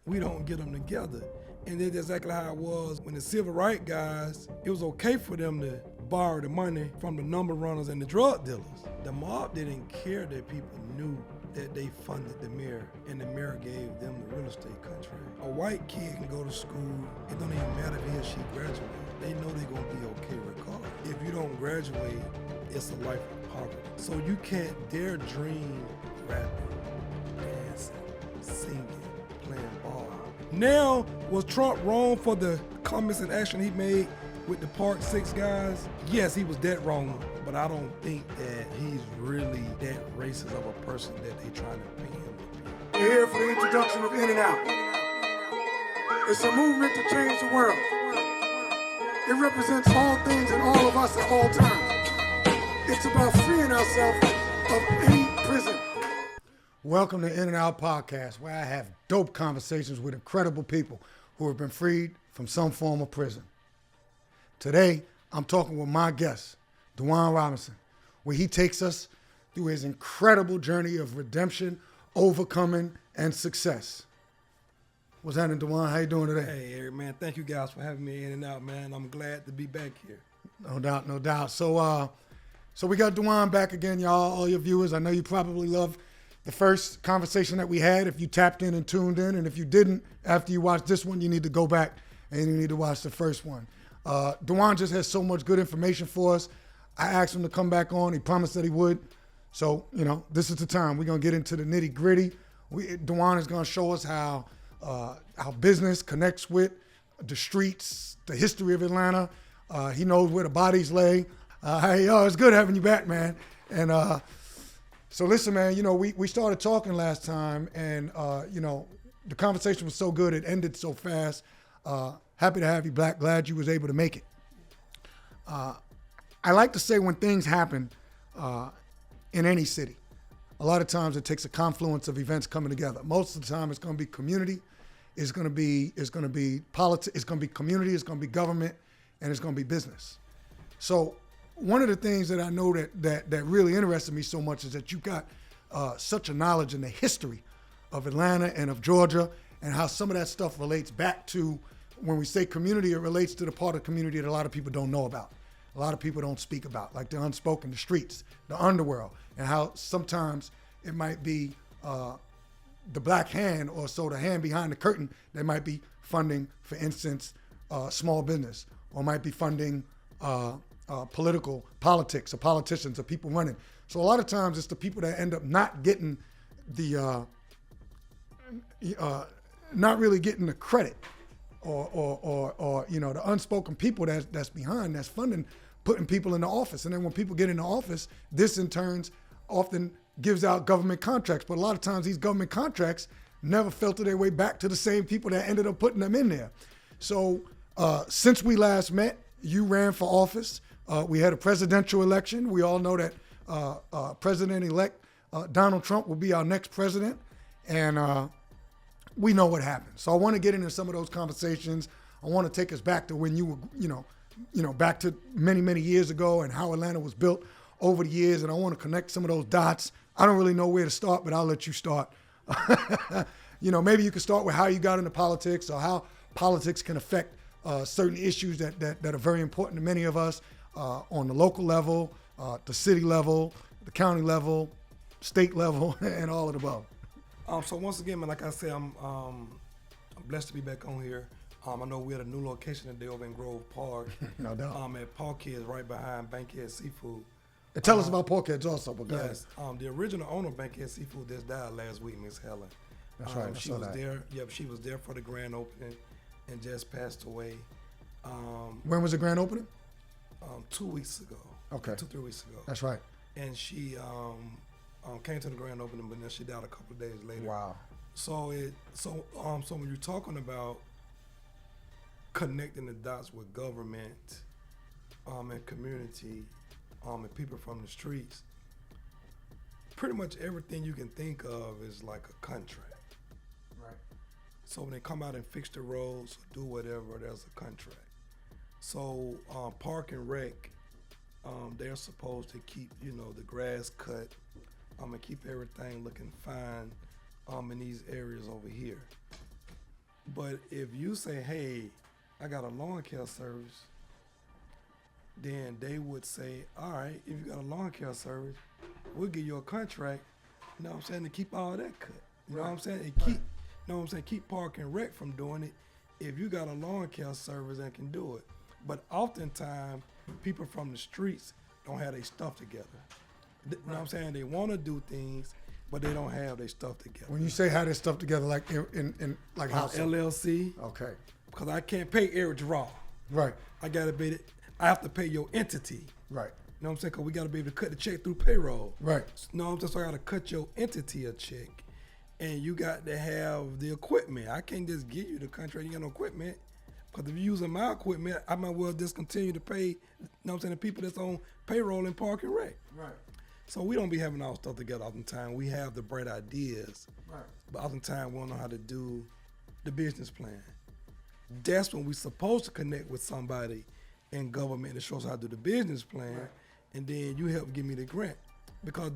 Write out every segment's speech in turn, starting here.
we don't get them together. And that's exactly how it was when the civil rights guys, it was okay for them to borrow the money from the number runners and the drug dealers. The mob didn't care that people knew that they funded the mayor, and the mayor gave them the real estate contract. A white kid can go to school, it don't even matter if he or she graduates. They know they're gonna be okay regardless. If you don't graduate, it's a life of poverty. So you can't dare dream rapping, dancing, singing, playing ball. Now, was Trump wrong for the comments and action he made with the Park 6 guys? Yes, he was that wrong, but I don't think that he's really that racist of a person that they trying to paint him to be. We're here for the introduction of In and Out. It's a movement to change the world. It represents all things and all of us at all times. It's about freeing ourselves of any prison. Welcome to In and Out Podcast, where I have dope conversations with incredible people who have been freed from some form of prison. Today, I'm talking with my guest, Duvwon Robinson, where he takes us through his incredible journey of redemption, overcoming, and success. What's happening, Duvwon? How you doing today? Hey, Eric, man, thank you guys for having me in and out, man. I'm glad to be back here. No doubt, no doubt. So we got Duvwon back again, y'all, all your viewers. I know you probably love the first conversation that we had if you tapped in and tuned in. And if you didn't, after you watch this one, you need to go back and you need to watch the first one. Duvwon just has so much good information for us. I asked him to come back on. He promised that he would. So, this is the time. We're going to get into the nitty gritty. Duvwon is going to show us how business connects with the streets, the history of Atlanta. He knows where the bodies lay. Hey, it's good having you back, man. And so listen, man, we started talking last time and, the conversation was so good. It ended so fast. Happy to have you back. Glad you was able to make it. I like to say when things happen in any city, a lot of times it takes a confluence of events coming together. Most of the time it's going to be community, it's going to be politics, it's going to be community, it's going to be government, and it's going to be business. So one of the things that I know that really interested me so much is that you got such a knowledge in the history of Atlanta and of Georgia and how some of that stuff relates back to, when we say community, it relates to the part of the community that a lot of people don't know about. A lot of people don't speak about, like the unspoken, the streets, the underworld, and how sometimes it might be the black hand, or so the hand behind the curtain that might be funding, for instance, small business, or might be funding politics or politicians or people running. So a lot of times it's the people that end up not getting not really getting the credit, or the unspoken people that's behind, that's funding, putting people into office. And then when people get into office, this in turns often gives out government contracts. But a lot of times these government contracts never filter their way back to the same people that ended up putting them in there. So since we last met, you ran for office. We had a presidential election. We all know that President-elect Donald Trump will be our next president. And we know what happened. So I want to get into some of those conversations. I want to take us back to when you were, back to many, many years ago, and how Atlanta was built over the years. And I want to connect some of those dots. I don't really know where to start, but I'll let you start. Maybe you could start with how you got into politics, or how politics can affect certain issues that are very important to many of us on the local level, the city level, the county level, state level, and all of the above. So once again, man, like I said, I'm blessed to be back on here. I know we had a new location today over in Grove Park. No doubt. At Parkhead's, right behind Bankhead Seafood. And tell us about Parkhead's also. But yes, the original owner of Bankhead Seafood just died last week, Miss Helen. That's right. She was there. Yep, she was there for the grand opening, and just passed away. When was the grand opening? 2 weeks ago. Okay. 2-3 weeks ago. That's right. And she came to the grand opening, but then she died a couple of days later. Wow. So when you're talking about connecting the dots with government, and community, and people from the streets, pretty much everything you can think of is like a contract. Right. So when they come out and fix the roads or do whatever, there's a contract. So Park and Rec, they're supposed to keep, the grass cut, and keep everything looking fine in these areas over here. But if you say, hey, I got a lawn care service, then they would say, all right, if you got a lawn care service, we'll give you a contract, you know what I'm saying, to keep all that cut. You know what I'm saying? And keep, you know what I'm saying, keep Park and Rec from doing it if you got a lawn care service and can do it. But oftentimes, people from the streets don't have their stuff together. You know what I'm saying? They want to do things, but they don't have their stuff together. When you say have their stuff together, like in like house LLC. Okay. Because I can't pay Eric Gerard. Right. I gotta pay it. I have to pay your entity. Right. You know what I'm saying? Because we gotta be able to cut the check through payroll. Right. You know what I'm saying? So I gotta cut your entity a check, and you got to have the equipment. I can't just give you the contract. You got no equipment. Because if you're using my equipment, I might well discontinue to pay. You know what I'm saying? The people that's on payroll in Park and Rec. Right. So we don't be having our stuff together oftentimes. We have the bright ideas, Right. but oftentimes we don't know how to do the business plan. That's when we're supposed to connect with somebody in government that shows how to do the business plan, Right. and then you help give me the grant. Because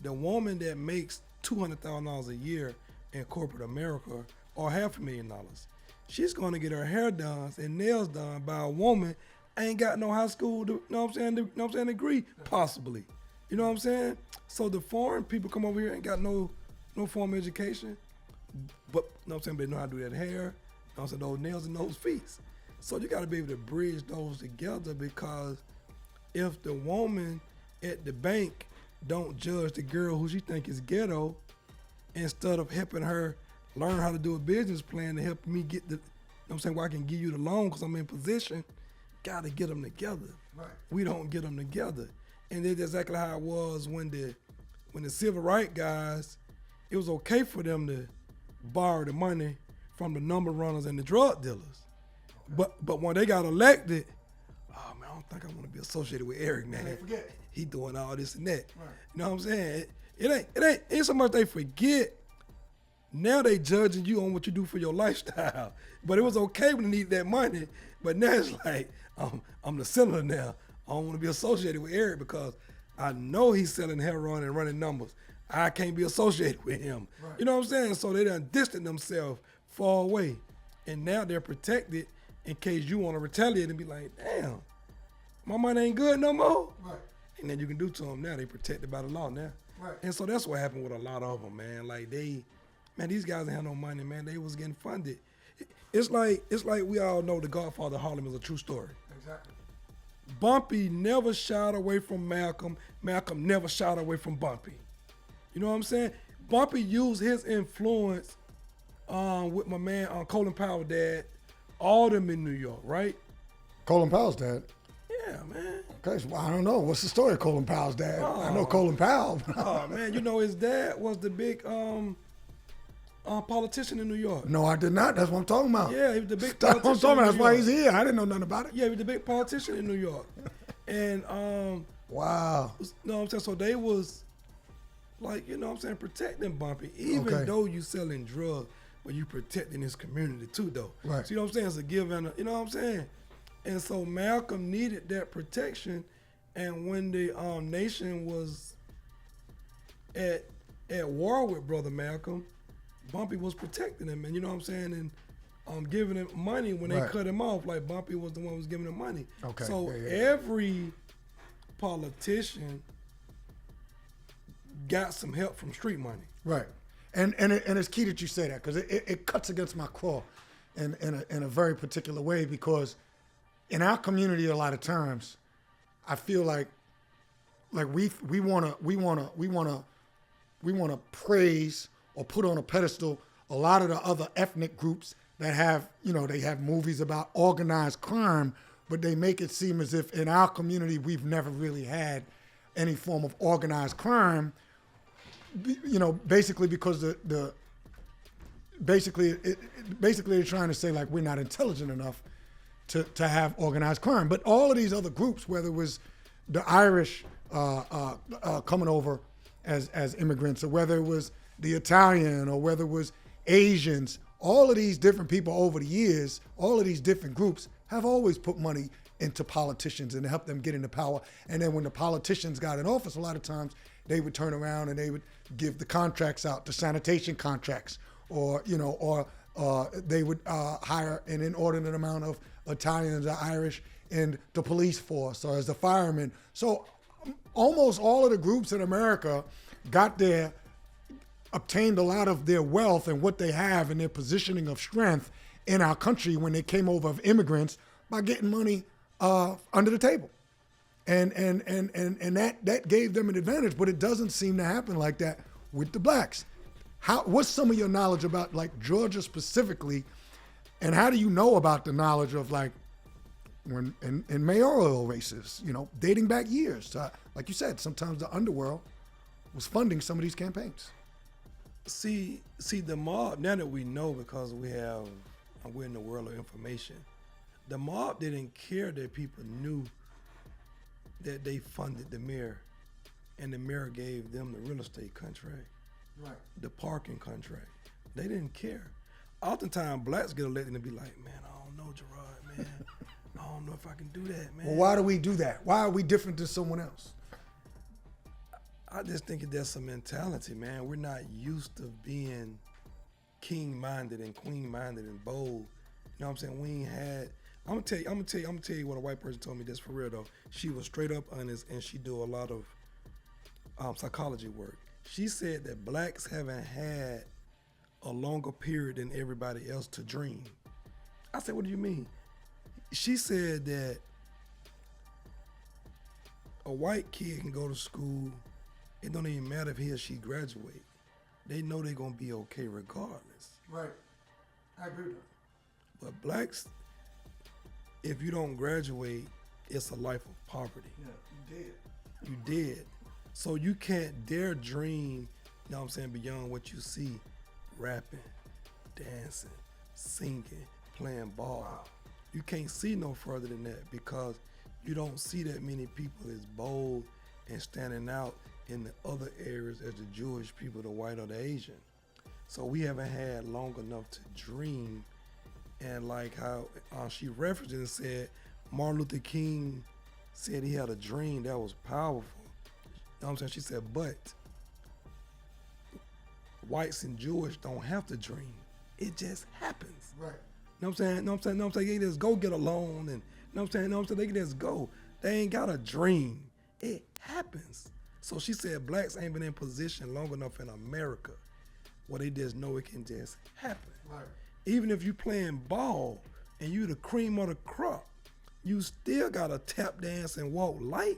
the woman that makes $200,000 a year in corporate America or $500,000, she's going to get her hair done and nails done by a woman ain't got no high school, you know what I'm saying, degree, possibly. You know what I'm saying? So the foreign people come over here and got no formal education, but you know what I'm saying, they know how to do that hair, you know what I'm saying, those nails and those feet. So you got to be able to bridge those together, because if the woman at the bank don't judge the girl who she think is ghetto, instead of helping her learn how to do a business plan to help me get the, you know what I'm saying, where I can give you the loan because I'm in position, got to get them together. Right. We don't get them together. And that's exactly how it was when the civil rights guys, it was okay for them to borrow the money from the number runners and the drug dealers. Okay. But when they got elected, oh man, I don't think I want to be associated with Eric, man. They forget. He doing all this and that. Right. You know what I'm saying? It ain't so much they forget. Now they judging you on what you do for your lifestyle. But it was okay when they need that money. But now it's like, I'm the senator now. I don't want to be associated with Eric because I know he's selling heroin and running numbers. I can't be associated with him. Right. You know what I'm saying? So they done distanced themselves far away. And now they're protected in case you want to retaliate and be like, damn, my money ain't good no more. Right. And then you can do to them now. They protected by the law now. Right. And so that's what happened with a lot of them, man. Like these guys ain't had no money, man. They was getting funded. It's like we all know the Godfather of Harlem is a true story. Exactly. Bumpy never shied away from Malcolm. Malcolm never shied away from Bumpy. You know what I'm saying? Bumpy used his influence with my man Colin Powell's dad, all them in New York, right? Colin Powell's dad? Yeah, man. Okay, so I don't know. What's the story of Colin Powell's dad? I know Colin Powell. Oh, man, you know his dad was the big politician in New York. No, I did not. That's what I'm talking about. Yeah, he was the big That's politician. what I'm talking about. That's why he's here. I didn't know nothing about it. Yeah, he was the big politician in New York. And wow. You know what I'm saying? So they was like, you know what I'm saying, protecting Bumpy, even though you selling drugs, but you protecting his community too, though. Right. So you know what I'm saying? It's a give and a, you know what I'm saying? And so Malcolm needed that protection, and when the nation was at war with Brother Malcolm, Bumpy was protecting him, and you know what I'm saying, and giving him money when they cut him off. Like Bumpy was the one who was giving him money. Okay. So every politician got some help from street money. Right. And it's key that you say that, because it cuts against my core in a very particular way, because in our community a lot of times I feel like we wanna praise or put on a pedestal a lot of the other ethnic groups that have, they have movies about organized crime, but they make it seem as if in our community we've never really had any form of organized crime. Basically because basically they're trying to say like we're not intelligent enough to have organized crime. But all of these other groups, whether it was the Irish coming over as immigrants, or whether it was the Italian, or whether it was Asians, all of these different people over the years, all of these different groups have always put money into politicians and help them get into power. And then when the politicians got in office, a lot of times they would turn around and they would give the contracts out, the sanitation contracts, or they would hire an inordinate amount of Italians or Irish in the police force or as the firemen. So almost all of the groups in America obtained a lot of their wealth and what they have and their positioning of strength in our country when they came over of immigrants by getting money under the table. And that gave them an advantage, but it doesn't seem to happen like that with the blacks. What's some of your knowledge about like Georgia specifically, and how do you know about the knowledge of like when in mayoral races, dating back years? Like you said, sometimes the underworld was funding some of these campaigns. See the mob, now that we know because we're in the world of information, the mob didn't care that people knew that they funded the mayor and the mayor gave them the real estate contract, right, the parking contract. They didn't care. Oftentimes blacks get elected and be like, man, I don't know, Gerard, man. I don't know if I can do that, man. Well, why do we do that? Why are we different than someone else? I just think that's a mentality, man. We're not used to being king-minded and queen-minded and bold. You know what I'm saying? We ain't had. I'm gonna tell you what a white person told me. This for real though. She was straight up honest, and she do a lot of psychology work. She said that blacks haven't had a longer period than everybody else to dream. I said, what do you mean? She said that a white kid can go to school. It don't even matter if he or she graduate. They know they're gonna be okay regardless. Right. I agree with that. But blacks, if you don't graduate, it's a life of poverty. Yeah, you did. You did. So you can't dare dream, you know what I'm saying, beyond what you see, rapping, dancing, singing, playing ball. Wow. You can't see no further than that because you don't see that many people as bold and standing out in the other areas as the Jewish people, the white or the Asian. So we haven't had long enough to dream. And like how she referenced it and said, Martin Luther King said he had a dream that was powerful. You know what I'm saying? She said, but whites and Jewish don't have to dream. It just happens. Right. You know what I'm saying? They can just go get a loan and you know what I'm saying? They can just go. They ain't got a dream. It happens. So she said blacks ain't been in position long enough in America where they just know it can just happen. Right. Even if you playing ball and you the cream of the crop, you still gotta tap dance and walk light.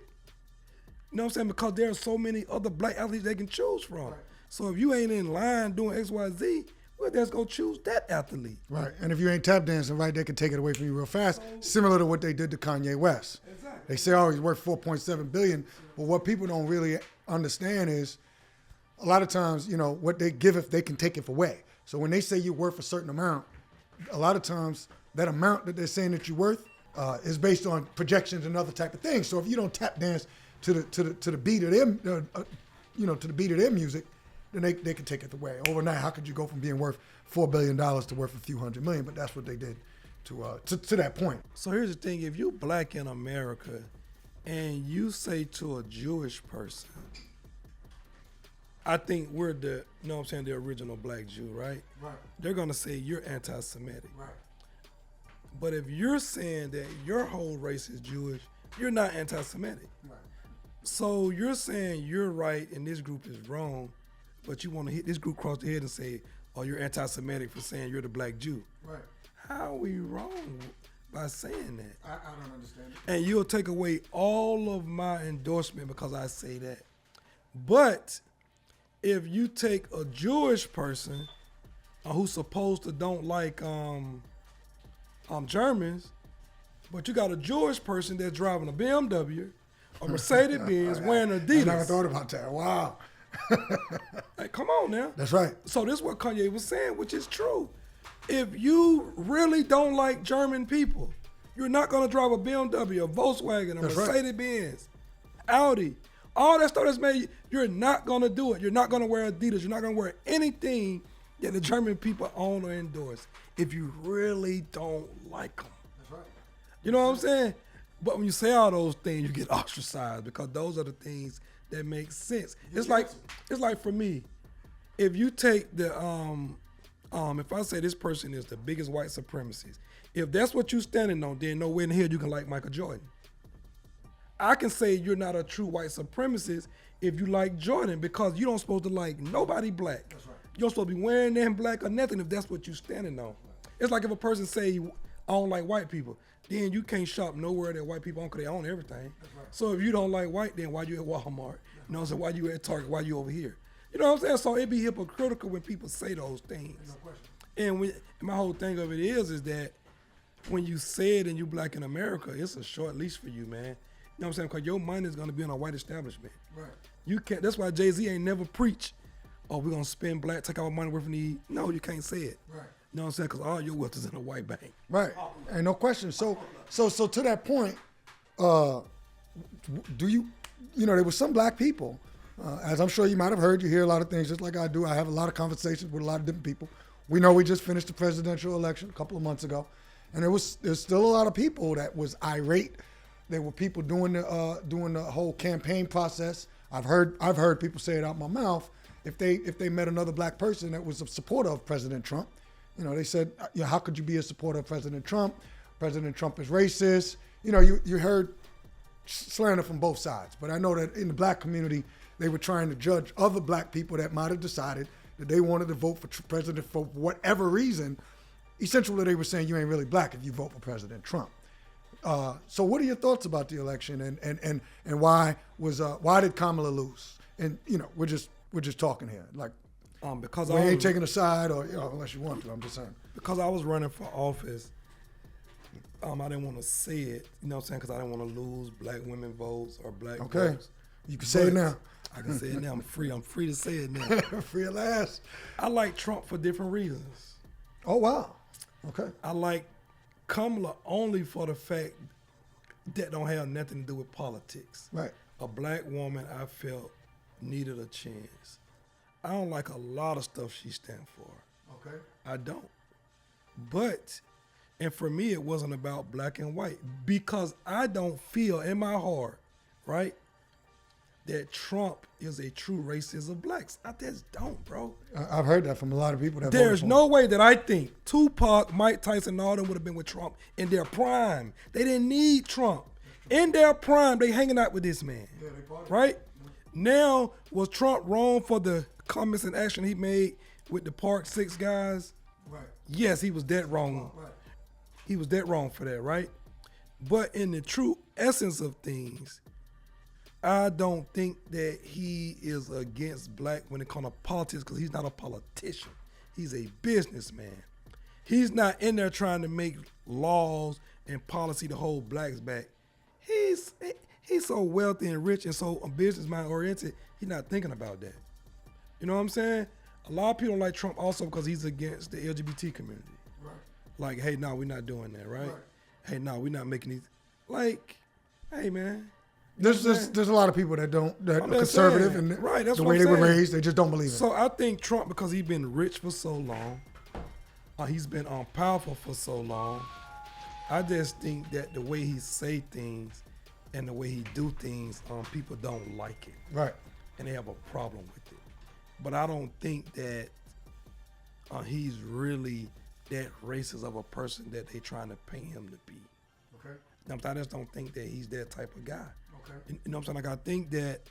You know what I'm saying? Because there are so many other black athletes they can choose from. Right. So if you ain't in line doing X, Y, Z, well, just go choose that athlete. Right. And if you ain't tap dancing right, they can take it away from you real fast, similar to what they did to Kanye West. Exactly. They say, oh, he's worth $4.7 billion. But what people don't really understand is a lot of times, what they give if they can take it away. So when they say you're worth a certain amount, a lot of times that amount that they're saying that you're worth is based on projections and other type of things. So if you don't tap dance to the beat of them, to the beat of their music, then they can take it away overnight. How could you go from being worth $4 billion to worth a few $100 million? But that's what they did to that point. So here's the thing: if you black in America, and you say to a Jewish person, I think we're the original black Jew, right? Right. They're gonna say you're anti-Semitic. Right. But if you're saying that your whole race is Jewish, you're not anti-Semitic. Right. So you're saying you're right and this group is wrong, but you want to hit this group across the head and say, oh, you're anti-Semitic for saying you're the black Jew. Right. How are we wrong by saying that? I don't understand it. And you'll take away all of my endorsement because I say that. But if you take a Jewish person who's supposed to don't like Germans, but you got a Jewish person that's driving a BMW, a Mercedes Benz, wearing Adidas. I never thought about that. Wow. Hey, come on now. That's right. So this is what Kanye was saying, which is true. If you really don't like German people, you're not gonna drive a BMW, a Volkswagen, a That's right. Mercedes Benz, Audi, all that stuff that's made. You're not gonna do it. You're not gonna wear Adidas. You're not gonna wear anything that the German people own or endorse if you really don't like them. That's right. You know what I'm saying? But when you say all those things, you get ostracized because those are the things that make sense. It's like for me, if you take the if I say this person is the biggest white supremacist, if that's what you standing on, then nowhere in here you can like Michael Jordan. I can say you're not a true white supremacist if you like Jordan, because you don't supposed to like nobody black. That's right. You don't supposed to be wearing them black or nothing if that's what you standing on. It's like if a person say, I don't like white people, then you can't shop nowhere that white people own because they own everything. Right. So if you don't like white, then why you at Walmart? You know what I'm saying? Why you at Target? Why you over here? You know what I'm saying? So it be hypocritical when people say those things. No question. And my whole thing of it is that when you say it and you black in America, it's a short leash for you, man. You know what I'm saying? Because your money is going to be in a white establishment. Right. You can't. That's why Jay-Z ain't never preach, oh, we're going to spend black, take our money away from the. No, you can't say it. Right. You know what I'm saying? Because all your wealth is in a white bank. Right. Ain't no question. So to that point, do you know, there were some black people, as I'm sure you might have heard, you hear a lot of things just like I do. I have a lot of conversations with a lot of different people. We know we just finished the presidential election a couple of months ago, and there's still a lot of people that was irate. There were people doing the whole campaign process. I've heard people say it out my mouth. If they met another black person that was a supporter of President Trump, you know, they said, how could you be a supporter of President Trump? President Trump is racist. You know, you heard slander from both sides. But I know that in the black community, they were trying to judge other black people that might have decided that they wanted to vote for president for whatever reason. Essentially, they were saying you ain't really black if you vote for President Trump. So what are your thoughts about the election and why did Kamala lose? And, you know, we're just talking here. Like, because we ain't taking a side, or, you know, unless you want to. I'm just saying. Because I was running for office, I didn't want to say it, you know what I'm saying, because I didn't want to lose black women votes or black votes. You can say it now. I can say it now. I'm free to say it now. Free at last. I like Trump for different reasons. Oh, wow. Okay. I like Kamala only for the fact that don't have nothing to do with politics. Right. A black woman I felt needed a chance. I don't like a lot of stuff she stands for. Okay. I don't. But, and for me, it wasn't about black and white, because I don't feel in my heart, right, that Trump is a true racist of blacks. I just don't, bro. I've heard that from a lot of people. There's no way that I think Tupac, Mike Tyson, and all them would have been with Trump in their prime. They didn't need Trump. In their prime, they hanging out with this man, right? Now, was Trump wrong for the comments and action he made with the Park 6 guys? Right. Yes, he was dead wrong. Right. He was dead wrong for that, right? But in the true essence of things, I don't think that he is against black when it comes to politics, because he's not a politician. He's a businessman. He's not in there trying to make laws and policy to hold blacks back. He's so wealthy and rich and so businessman oriented, he's not thinking about that. You know what I'm saying? A lot of people don't like Trump also because he's against the LGBT community. Right. Like, hey, no, we're not doing that, right? Right. Hey, no, we're not making these. Like, hey, man. There's a lot of people that are conservative saying. and Right, that's the what way I'm they were saying. raised, they just don't believe it. So I think Trump, because he's been rich for so long, he's been powerful for so long, I just think that the way he say things and the way he do things, people don't like it. Right. And they have a problem with it. But I don't think that he's really that racist of a person that they trying to paint him to be. Okay. I just don't think that he's that type of guy. Okay. You know what I'm saying? Like, I think that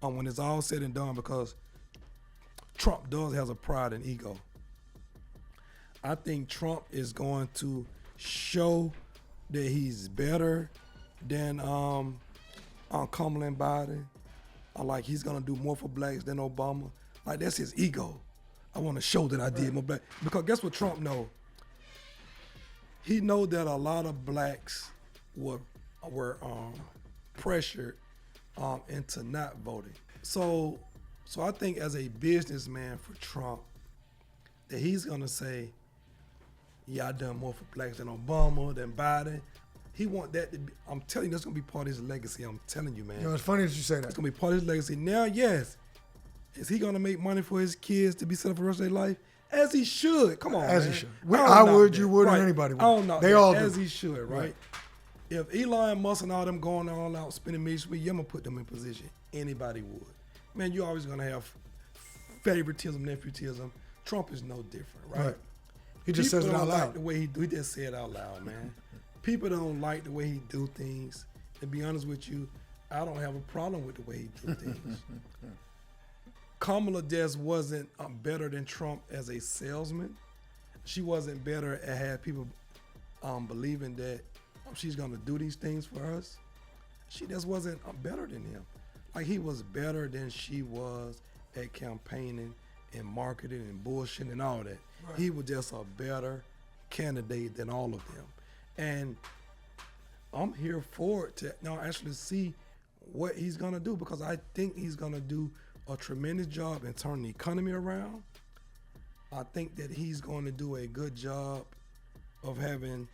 when it's all said and done, because Trump does have a pride and ego, I think Trump is going to show that he's better than Kamala and Biden. Like, he's gonna do more for blacks than Obama. Like, that's his ego. I want to show that I did more black. Because guess what Trump know? He know that a lot of blacks were pressured into not voting. So I think as a businessman for Trump, that he's gonna say, yeah, I done more for blacks than Obama, than Biden. He want that to be, I'm telling you, that's gonna be part of his legacy. I'm telling you, man. You know, it's funny that you say that. It's gonna be part of his legacy. Now, yes, is he gonna make money for his kids to be set up for the rest of their life? As he should. Come on, As man. he should. I would, you would, right. and anybody would. I don't know. They all do. As he should, right? If Elon Musk and all them going all out spending millions, I'm gonna put them in position. Anybody would. Man, you're always gonna have favoritism, nepotism. Trump is no different, right? He just people says it out don't like loud. the way he do. He just say it out loud, man. People don't like the way he do things. To be honest with you, I don't have a problem with the way he do things. Kamala just wasn't better than Trump as a salesman. She wasn't better at having people believing that she's gonna do these things for us. She just wasn't better than him. Like, he was better than she was at campaigning and marketing and bullshit and all that. Right. He was just a better candidate than all of them. And I'm here for it to now actually see what he's gonna do, because I think he's gonna do a tremendous job in turning the economy around. I think that he's going to do a good job of having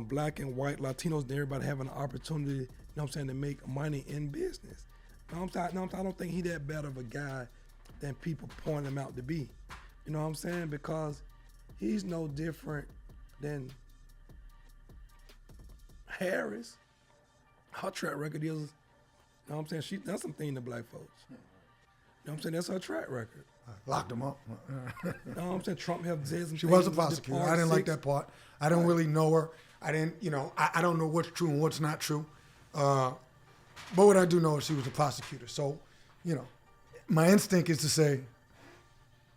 black and white Latinos and everybody having an opportunity, you know what I'm saying, to make money in business. I don't think he's that bad of a guy than people point him out to be. You know what I'm saying? Because he's no different than Harris. Her track record is, you know what I'm saying, she done some things to black folks. You know what I'm saying? That's her track record. Locked him up. You know what I'm saying? Trump have said some She things. was a prosecutor. I didn't like that part. I don't really know her. I didn't, I don't know what's true and what's not true. But what I do know is she was a prosecutor. So, my instinct is to say,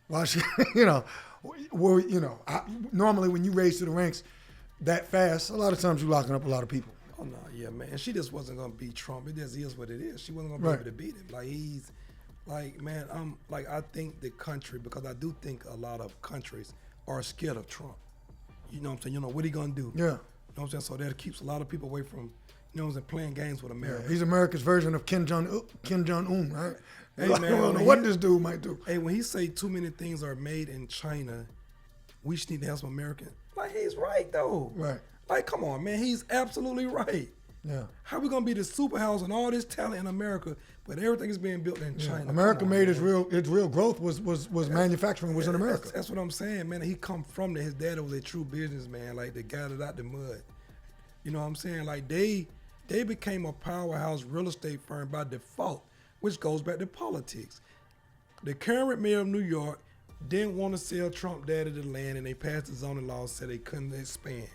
well, she, normally when you raise to the ranks that fast, a lot of times you're locking up a lot of people. Oh, no, yeah, man. And she just wasn't going to beat Trump. It just is what it is. She wasn't going to be able to beat him. I think the country, because I do think a lot of countries are scared of Trump. You know what I'm saying? What he going to do? Yeah. You know what I'm saying? So that keeps a lot of people away from, playing games with America. Yeah, he's America's version of Kim Jong-un, right? Hey, man, I don't know what this dude might do. Hey, when he say too many things are made in China, we just need to have some American. Like, he's right, though. Right. Like, come on, man. He's absolutely right. Yeah. How we going to be the superhouse and all this talent in America, but everything is being built in China? America made its real growth was manufacturing was in America. That's what I'm saying, man. He come from there. His dad was a true businessman, like the guy that out the mud. You know what I'm saying? Like, they became a powerhouse real estate firm by default, which goes back to politics. The current mayor of New York didn't want to sell Trump daddy the land, and they passed the zoning law, said they couldn't expand.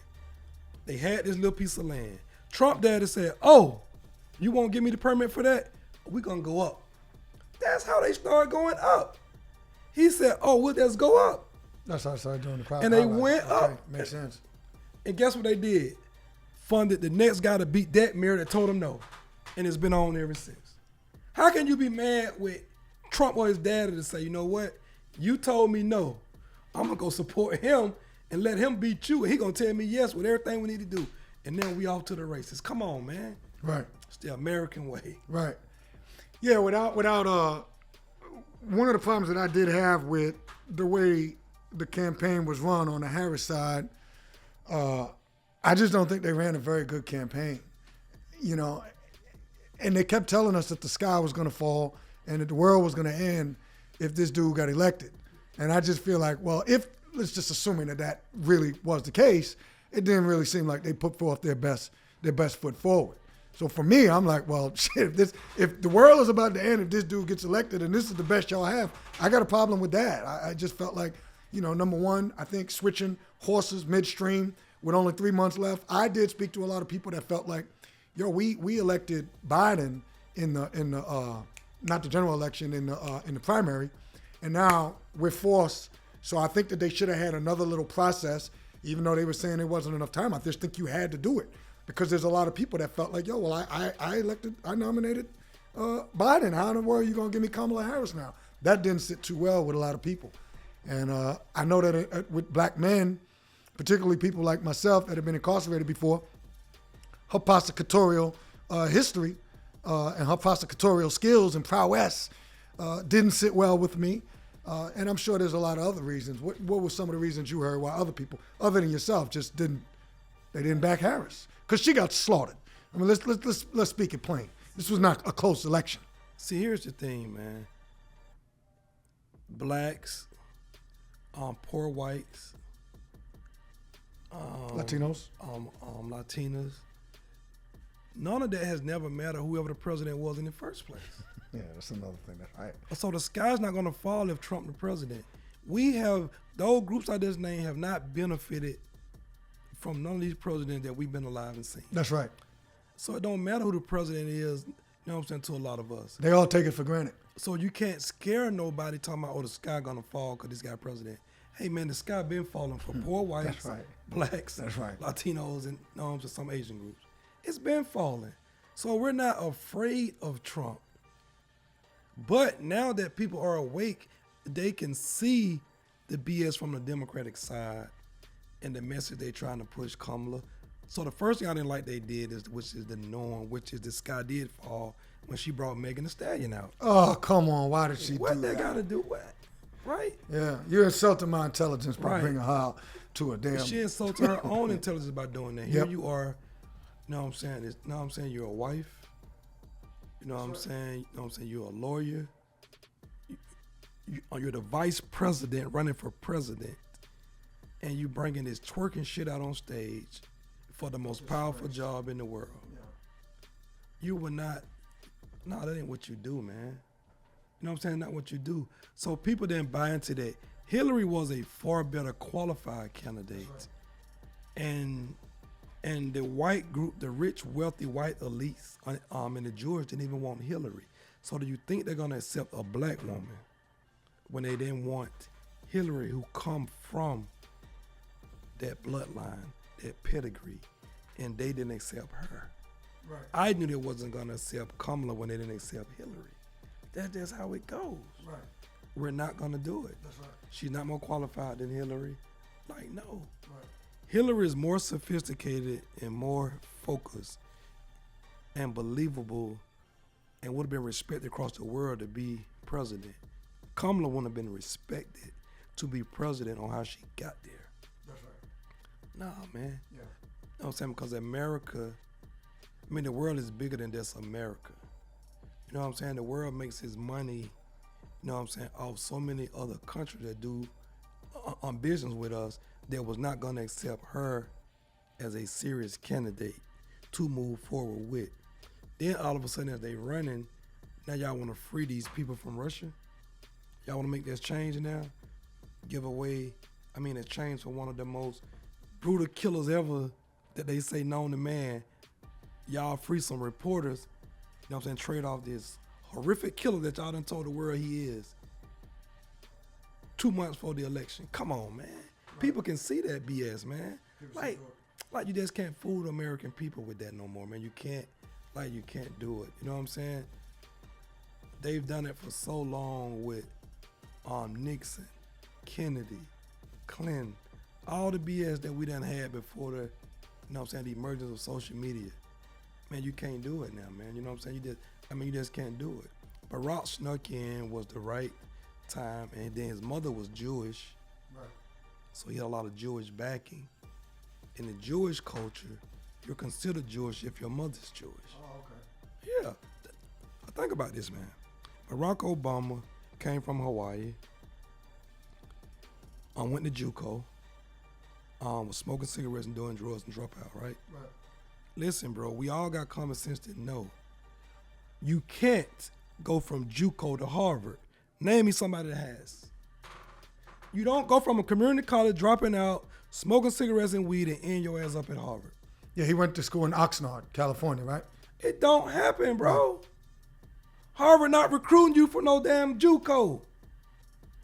They had this little piece of land. Trump daddy said, "Oh, you won't give me the permit for that? We're going to go up." That's how they started going up. He said, "Oh, we'll just go up." That's how I started doing the private. And they went up. Makes sense. And guess what they did? Funded the next guy to beat that mayor that told him no. And it's been on ever since. How can you be mad with Trump or his daddy to say, you know what? You told me no. I'm going to go support him and let him beat you. And he going to tell me yes with everything we need to do. And then we off to the races. Come on, man. Right. It's the American way. Right. Yeah, without one of the problems that I did have with the way the campaign was run on the Harris side, I just don't think they ran a very good campaign. And they kept telling us that the sky was going to fall and that the world was going to end if this dude got elected. And I just feel like, well, let's just assuming that really was the case, it didn't really seem like they put forth their best foot forward. So for me, I'm like, well, shit, if the world is about to end, if this dude gets elected and this is the best y'all have, I got a problem with that. I just felt like, number one, I think switching horses midstream with only 3 months left, I did speak to a lot of people that felt like, we elected Biden in the not the general election, in the primary, and now we're forced. So I think that they should have had another little process, even though they were saying there wasn't enough time. I just think you had to do it because there's a lot of people that felt like, I nominated Biden. How in the world are you gonna give me Kamala Harris now? That didn't sit too well with a lot of people, and I know that with black men, particularly people like myself that have been incarcerated before, her prosecutorial history and her prosecutorial skills and prowess didn't sit well with me. And I'm sure there's a lot of other reasons. What were some of the reasons you heard why other people, other than yourself, just didn't back Harris? Because she got slaughtered. I mean, let's speak it plain. This was not a close election. See, here's the thing, man. Blacks, poor whites, Latinos, Latinas. None of that has never mattered whoever the president was in the first place. Yeah, that's another thing. That's right. So the sky's not going to fall if Trump the president. those groups I just named have not benefited from none of these presidents that we've been alive and seen. That's right. So it don't matter who the president is, you know what I'm saying, to a lot of us. They all take it for granted. So you can't scare nobody talking about, the sky gonna fall because this guy president. Hey man, the sky been falling for poor whites, That's right. blacks, That's right. Latinos, and some Asian groups. It's been falling. So we're not afraid of Trump. But now that people are awake, they can see the BS from the Democratic side and the message they're trying to push Kamala. So the first thing I didn't like they did which is the norm, which is the sky did fall when she brought Megan Thee Stallion out. Oh, come on. Why did she do that? What they got to do? What? Right? Yeah, you're insulting my intelligence by Right. bringing her out to a damn... She insulted her own intelligence by doing that. Here Yep. you are, you know what I'm saying? You know what I'm saying? You're a wife. You know what I'm saying? You know what I'm saying? You're a lawyer. You're the vice president running for president. And you bringing this twerking shit out on stage for the most powerful job in the world. You would not, that ain't what you do, man. You know what I'm saying? Not what you do. So people didn't buy into that. Hillary was a far better qualified candidate. And the white group, the rich, wealthy white elites and the Jewish didn't even want Hillary. So do you think they're gonna accept a black woman when they didn't want Hillary, who come from that bloodline, that pedigree, and they didn't accept her? Right. I knew they wasn't gonna accept Kamala when they didn't accept Hillary. That's just how it goes. Right. We're not gonna do it. That's right. She's not more qualified than Hillary. Like, no. Right. Hillary is more sophisticated and more focused and believable and would have been respected across the world to be president. Kamala wouldn't have been respected to be president on how she got there. That's right. Nah, man. Yeah. You know what I'm saying? Because America, the world is bigger than just America. You know what I'm saying? The world makes its money, you know what I'm saying, off so many other countries that do on business with us that was not going to accept her as a serious candidate to move forward with. Then all of a sudden as they running, now y'all want to free these people from Russia? Y'all want to make this change now? Give away, a change for one of the most brutal killers ever that they say known to man. Y'all free some reporters, you know what I'm saying, trade off this horrific killer that y'all done told the world he is 2 months before the election. Come on, man. Right. People can see that BS, man. Like you just can't fool the American people with that no more, man. You can't do it. You know what I'm saying? They've done it for so long with Nixon, Kennedy, Clinton, all the BS that we done had before the, you know what I'm saying, the emergence of social media. Man, you can't do it now, man. You know what I'm saying? You just can't do it. Barack snuck in was the right time, and then his mother was Jewish. Right. So he had a lot of Jewish backing. In the Jewish culture, you're considered Jewish if your mother's Jewish. Oh, okay. Yeah. Think about this, man. Barack Obama came from Hawaii, went to JUCO, was smoking cigarettes and doing drugs and dropped out, right? Right. Listen, bro, we all got common sense to know you can't go from JUCO to Harvard. Name me somebody that has. You don't go from a community college dropping out, smoking cigarettes and weed and end your ass up at Harvard. Yeah, he went to school in Oxnard, California, right? It don't happen, bro. Harvard not recruiting you for no damn JUCO.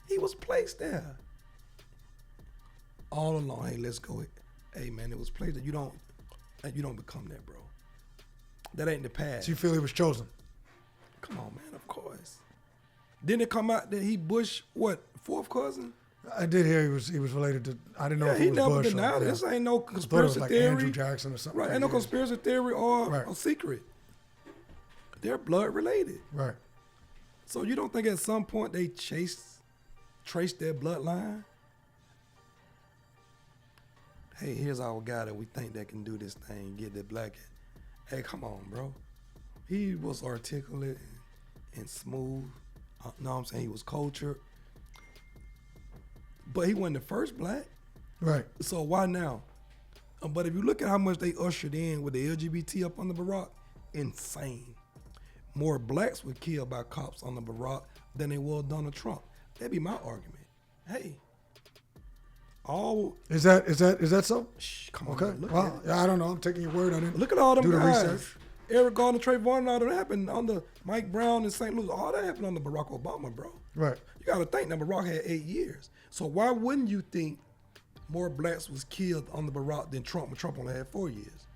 He was placed there. All along, hey, let's go. Hey, man, it was placed there. You don't become that, bro. That ain't the path. So you feel he was chosen? Come on, man, of course. Didn't it come out that he Bush, fourth cousin? I did hear he was related to, I didn't know if he it was never Bush. denied it. Yeah. This ain't no I thought it conspiracy was like theory. Andrew Jackson or something. Right, ain't no conspiracy theory or Right. a secret. They're blood related. Right. So you don't think at some point they traced their bloodline? Hey, here's our guy that we think that can do this thing, get the black. Hey, come on, bro. He was articulate and smooth. Know what I'm saying? He was cultured. But he wasn't the first black. Right. So why now? But if you look at how much they ushered in with the LGBT up under Barack, insane. More blacks were killed by cops under Barack than they were Donald Trump. That'd be my argument. hey, all Is that so? come on, Okay. man, look Well, at it. yeah, I don't know. I'm taking your word on it. Look at all them Do the guys. research. Eric Garner, Trayvon, and all that happened under Mike Brown in St. Louis. All that happened under Barack Obama, bro. Right. You got to think that Barack had 8 years. So why wouldn't you think more blacks was killed under Barack than Trump when Trump only had 4 years?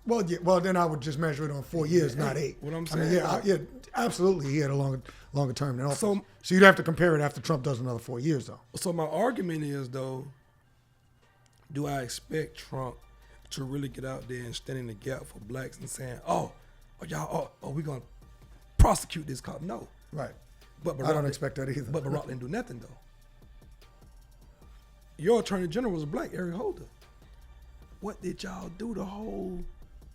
Well, yeah. Well, then I would just measure it on 4 years, not 8. What I'm I mean, saying, yeah, absolutely. He had a longer term than office. So- So you'd have to compare it after Trump does another 4 years, though. So my argument is, though, do I expect Trump to really get out there and stand in the gap for blacks and saying, we're going to prosecute this cop? No. Right. But I don't expect that either. But Barack didn't do nothing, though. Your attorney general was black, Eric Holder. What did y'all do to hold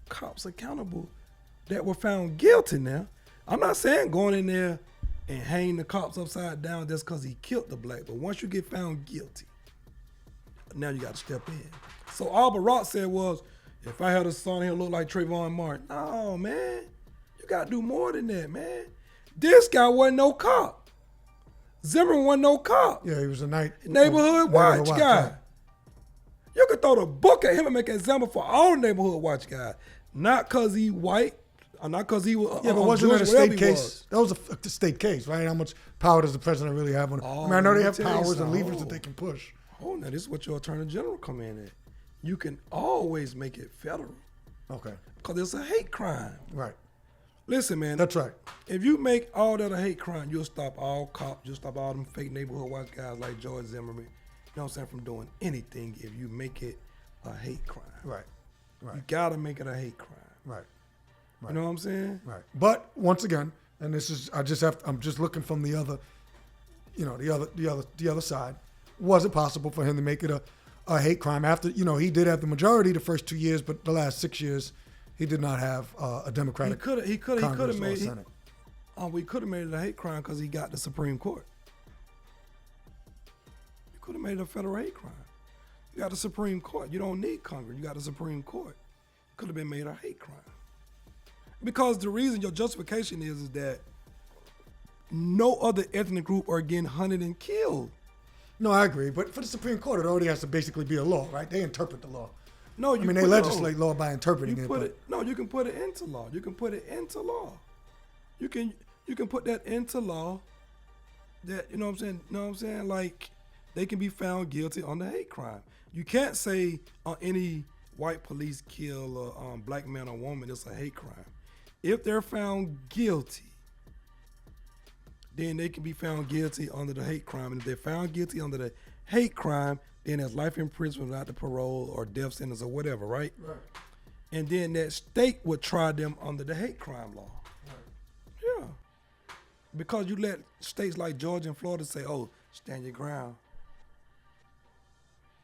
cops accountable that were found guilty now? I'm not saying going in there and hang the cops upside down just because he killed the black, but once you get found guilty, now you got to step in. So all Barack said was, if I had a son, he'll look like Trayvon Martin. No, man. You got to do more than that, man. This guy wasn't no cop. Zimmerman wasn't no cop. Yeah, he was a Neighborhood watch guy. right. You could throw the book at him and make an example for all neighborhood watch guys. Not because he white, or not because he was. Yeah, but wasn't that a Jewish, whatever state he case? was. That was a state case, right? How much power does the president really have on it? Oh, I mean, I know let they me have tell you powers and something. levers that they can push. Oh, now this is what your attorney general come in at. You can always make it federal Okay. because it's a hate crime. Right. Listen, man. That's right. If you make all that a hate crime, you'll stop all cops, you'll stop all them fake neighborhood watch guys like George Zimmerman, you know what I'm saying, from doing anything if you make it a hate crime. Right. Right. You gotta make it a hate crime. Right. You know what I'm saying? Right. But once again, and this is I'm just looking from the other, the other side. Was it possible for him to make it a hate crime after, he did have the majority the first 2 years, but the last 6 years he did not have a Democratic He could have made Senate. We could have made it a hate crime because he got the Supreme Court. You could have made it a federal hate crime. You got the Supreme Court. You don't need Congress. You got the Supreme Court. Could have been made a hate crime. Because the reason your justification is that no other ethnic group are getting hunted and killed. No, I agree. But for the Supreme Court, it already has to basically be a law, right? They interpret the law. No, they legislate law by interpreting it. You can put it into law. You can put it into law. You can put that into law. That you know what I'm saying. Like they can be found guilty on the hate crime. You can't say any white police kill a black man or woman, it's a hate crime. If they're found guilty, then they can be found guilty under the hate crime. And if they're found guilty under the hate crime, then there's life imprisonment without the parole or death sentence or whatever, right? Right. And then that state would try them under the hate crime law. Right. Yeah. Because you let states like Georgia and Florida say, oh, stand your ground.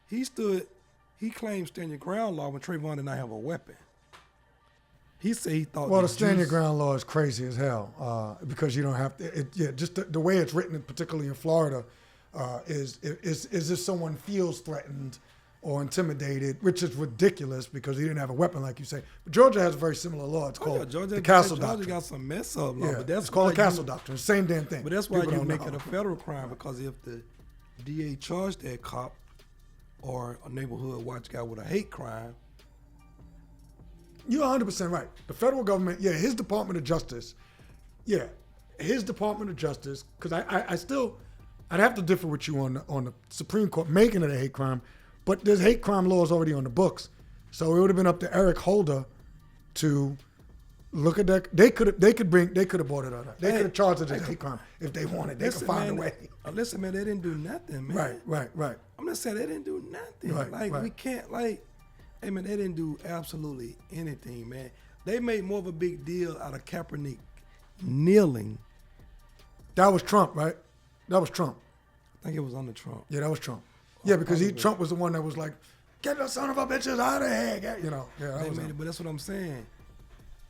He claimed stand your ground law when Trayvon did not have a weapon. He said he thought. Well, the stand your ground law is crazy as hell because you don't have to. Just the way it's written, particularly in Florida, is if someone feels threatened or intimidated, which is ridiculous because he didn't have a weapon, like you say. But Georgia has a very similar law. It's called the Castle Doctrine. Georgia got some mess up law, Yeah, but that's it's called the Castle Doctrine. Same damn thing. But that's why People you don't make know. it a federal crime, because if the DA charged that cop or a neighborhood watch guy with a hate crime. You're 100% right. The federal government, his Department of Justice, because I'd have to differ with you on the Supreme Court making it a hate crime, but there's hate crime laws already on the books. So it would have been up to Eric Holder to look at that. They could have brought it up. They could have charged it as hate crime if they wanted. They could find a way. Listen, man, they didn't do nothing, man. Right. I'm just saying they didn't do nothing. Right. We can't hey man, they didn't do absolutely anything, man. They made more of a big deal out of Kaepernick kneeling. That was Trump, right? That was Trump. I think it was under Trump. Yeah, that was Trump. Yeah, because Trump was the one that was like, get the son of a bitches out of here. But that's what I'm saying.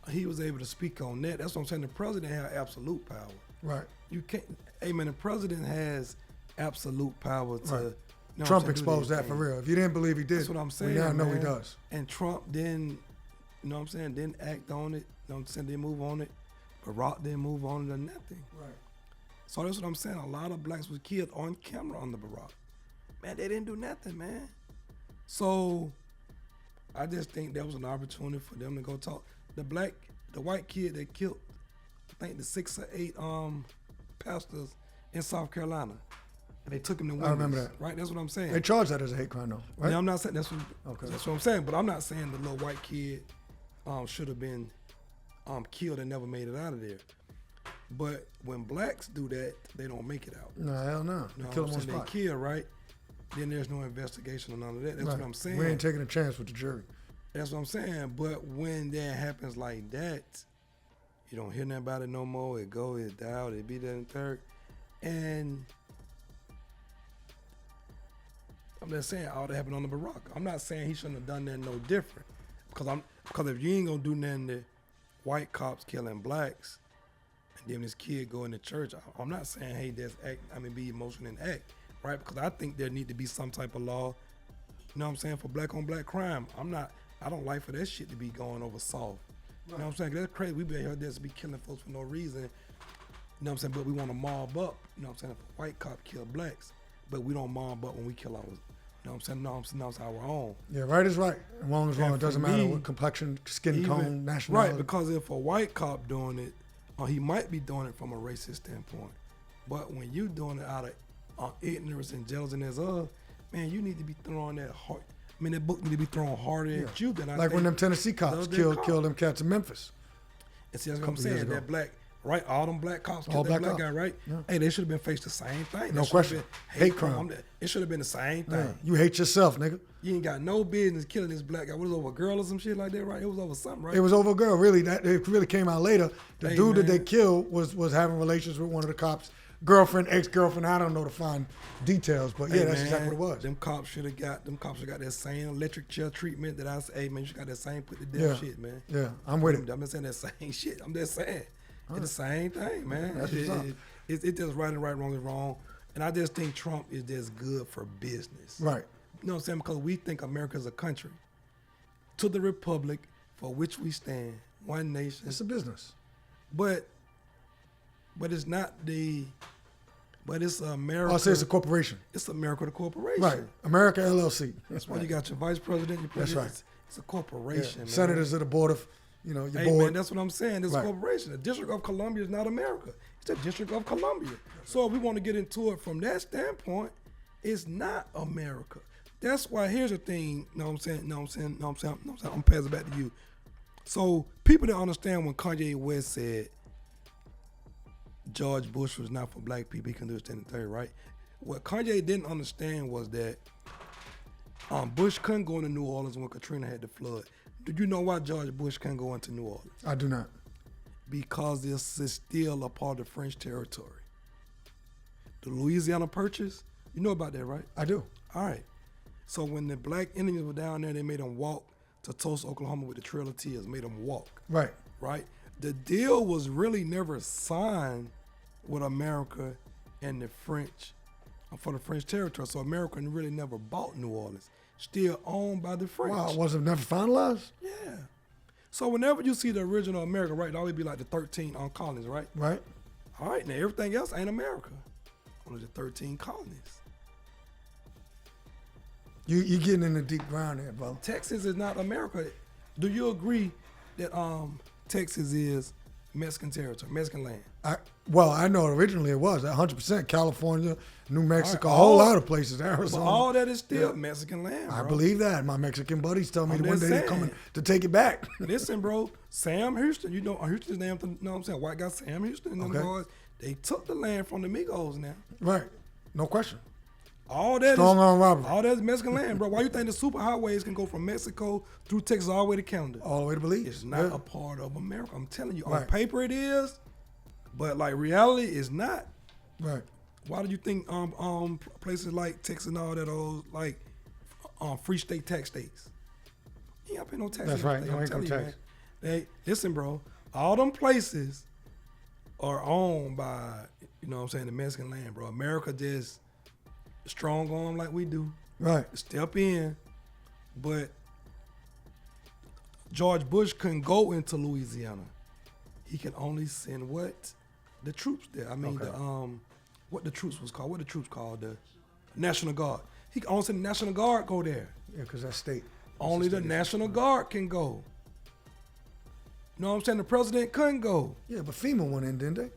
He was able to speak on that. That's what I'm saying. The president had absolute power. Right. You can't. Hey man, the president has absolute power to. Right. You know Trump exposed that for real. If you didn't believe he did, that's what I'm saying. We now know man. he does. And Trump didn't, you know what I'm saying, didn't act on it. You know what I'm saying? Didn't move on it. Barack didn't move on it or nothing. Right. So that's what I'm saying. A lot of blacks was killed on camera under Barack. Man, they didn't do nothing, man. So I just think that was an opportunity for them to go talk. The white kid that killed, I think the 6 or 8 pastors in South Carolina. And they took him to witness. I remember that. Right? That's what I'm saying. They charged that as a hate crime, though, right? Yeah, I'm not saying that's what I'm saying. But I'm not saying the little white kid should have been killed and never made it out of there. But when blacks do that, they don't make it out. No, hell no. You know Kill what them I'm on saying? spot. They kill, right? Then there's no investigation or none of that. That's what I'm saying. We ain't taking a chance with the jury. That's what I'm saying. But when that happens like that, you don't hear nothing about it no more. It go, it die, it be that and third. And I'm just saying all that happened on the Barack. I'm not saying he shouldn't have done that no different. Because if you ain't gonna do nothing to white cops killing blacks, and then this kid go into church, I'm not saying, hey, be emotional and act, right? Because I think there need to be some type of law, you know what I'm saying, for black on black crime. I don't like for that shit to be going over soft. You know what I'm saying? That's crazy. We be here just be killing folks for no reason. You know what I'm saying? But we want to mob up. You know what I'm saying? If a white cop kill blacks, but we don't mob up when we kill ours. You know what I'm saying? No, it's our own. Yeah, right is right. And wrong is wrong. It doesn't matter me, what complexion, skin tone, nationality. Right, because if a white cop doing it, he might be doing it from a racist standpoint. But when you doing it out of ignorance and jealousy as man, you need to be throwing that hard. I mean, that book need to be thrown harder at you than I like think when them Tennessee cops killed them cats in Memphis. And see, that's what I'm saying. That black, right? All them black cops All killed that black cops. guy, right? Yeah. Hey, they should have been faced the same thing. No question. Hate crime. It should have been the same thing. Yeah. You hate yourself, nigga. You ain't got no business killing this black guy. What was it, over a girl or some shit like that, right? It was over something, right? It was over a girl. Really, it really came out later. The dude that they man. killed was having relations with one of the cops' girlfriend, ex-girlfriend. I don't know the fine details, but yeah, that's exactly what it was. Them cops should have got that same electric chair treatment that I say, hey man, you got that same put to death shit, man. Yeah, I'm with it. I'm just saying that same shit. I'm just saying. It's the same thing, man. That's what's up. It's just right and right, wrong is wrong. And I just think Trump is just good for business. Right. You know what I'm saying? Because we think America is a country. To the republic for which we stand, one nation. It's a business. But it's not but it's America. I'll say it's a corporation. It's America, the corporation. Right. America LLC. That's why you got your vice president, your president. That's right. It's a corporation, man. Senators of the board of, your hey, board. man, that's what I'm saying. It's a corporation. The District of Columbia is not America. It's the District of Columbia. So if we want to get into it from that standpoint, it's not America. That's why, here's the thing, I'm passing it back to you. So people that understand when Kanye West said George Bush was not for black people, he couldn't understand the third, right? What Kanye didn't understand was that Bush couldn't go into New Orleans when Katrina had the flood. Do you know why George Bush couldn't go into New Orleans? I do not. Because this is still a part of French territory. The Louisiana Purchase, you know about that, right? I do. All right. So when the black Indians were down there, they made them walk to Tulsa, Oklahoma with the Trail of Tears, made them walk. Right. Right? The deal was really never signed with America and the French for the French territory. So America really never bought New Orleans. Still owned by the French. Wow, was it never finalized? Yeah. So whenever you see the original America, right, it always be like the 13 colonies, right? Right. All right, now everything else ain't America. Only the 13 colonies. You getting in the deep ground there, bro. Texas is not America. Do you agree that Texas is Mexican territory, Mexican land? I know originally it was 100% California, New Mexico, a whole lot of places, Arizona. But all that is still Mexican land, bro. I believe that. My Mexican buddies tell me that one day they're coming to take it back. Listen, bro, Sam Houston, Houston's named, you know what I'm saying, white guy Sam Houston and them boys, they took the land from the Migos now. Right. No question. All that Strong arm robbery. All that is Mexican land, bro. Why you think the superhighways can go from Mexico through Texas all the way to Canada? All the way to Belize. It's not a part of America. I'm telling you. On paper it is, but like reality is not. Right. Why do you think places like Texas and all that like free state tax states? You ain't gotta pay no tax. That's right. No income tax. Listen, bro. All them places are owned by, you know what I'm saying, the Mexican land, bro. America just strong arm like we do. Right. Step in. But George Bush couldn't go into Louisiana. He can only send what? The troops there. I mean, Okay. what the troops was called? What the troops called? The National Guard. He only said the National Guard go there. Yeah, because that's state. Only the National Guard can go. You know what I'm saying? The president couldn't go. Yeah, but FEMA went in, didn't they?